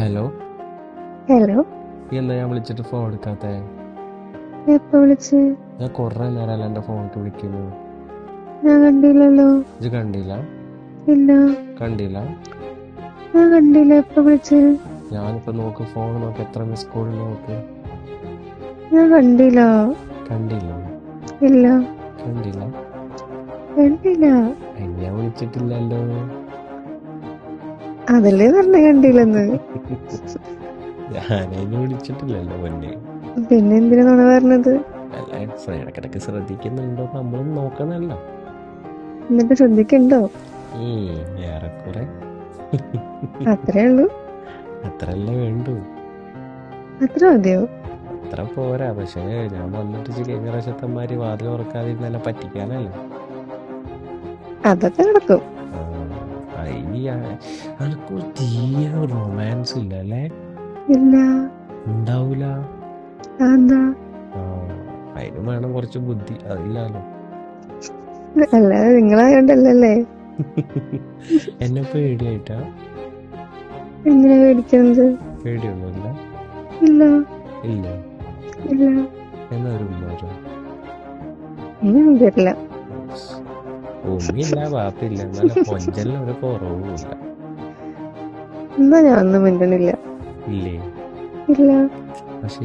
Hello. Hello. നീ എന്താ ഞാൻ വിളിച്ചിട്ട് ഫോൺ എടുക്കാത്തെ? എപ്പോ വിളിച്ച്? ഞാൻ കൊറേ നേരം എന്റെ ഫോണിൽ വിളിക്കുന്നു. ഞാൻ കണ്ടില്ലല്ലോ. ഇത് കണ്ടില്ല? ഇല്ല, കണ്ടില്ല? ഞാൻ കണ്ടില്ല. എപ്പോ വിളിച്ച്? ഞാനിപ്പോ നോക്ക്, ഫോൺ നോക്ക്, എത്ര മിസ് കോൾ നോക്ക്. ഞാൻ കണ്ടില്ല. കണ്ടില്ല? ഇല്ല, കണ്ടില്ല? കണ്ടില്ല. ഞാൻ വിളിച്ചിട്ടില്ലല്ലോ. അതല്ലേ പറഞ്ഞ കണ്ടില്ലെന്ന്. ഞാനതിന് വിളിച്ചിട്ടില്ലല്ലോ പൊന്നെ. പിന്നെ എന്തിനാ നുണ പറഞ്ഞത്? അല്ല, ഇടക്കിടക്ക് ശ്രദ്ധിക്കുന്നുണ്ടോ നമ്മളും നോക്കണല്ലോ. എന്നിട്ട് ശ്രദ്ധിക്കണ്ടോ? ഏറെക്കുറെ. അത്രേ ഉള്ളൂ? അത്രല്ലേ വേണ്ടു. അത്ര മതിയോ? അത്ര പോരാ. പക്ഷേ ഞാൻ വന്നിട്ട് കഴിഞ്ഞ പ്രാവശ്യത്തന്മാര് വാതിൽ ഉറക്കാതിരുന്നെന്നെ പറ്റിക്കാനല്ലോ. അതൊക്കെ നടക്കും. അനക്ക് തീരെ റൊമാൻസ് ഇല്ല അല്ലേ? ഇല്ല. ഉണ്ടാവൂല. അതെന്താ? അതിന് വേണം കുറച്ച് ബുദ്ധി. അതില്ലാലോ. അല്ലാതെ നിങ്ങളായോണ്ടല്ലേ. എന്നെ പേടിയായിട്ടാ? എങ്ങനെ പേടിക്കുന്നത്? പേടിയൊന്നുമില്ല. ഇല്ല. ഇല്ല. ഇല്ല. എന്നാ ഒരു ഉമ്മാരോ? തരില്ല. ഉമ്മില്ല, വാപ്പില്ല, എന്നാലും കൊഞ്ചലിന് ഒരു കുറവുമില്ല. എന്നാ ഞാൻ ഒന്നും മിണ്ടണില്ല. ഇല്ലേ? ഇല്ല. പക്ഷേ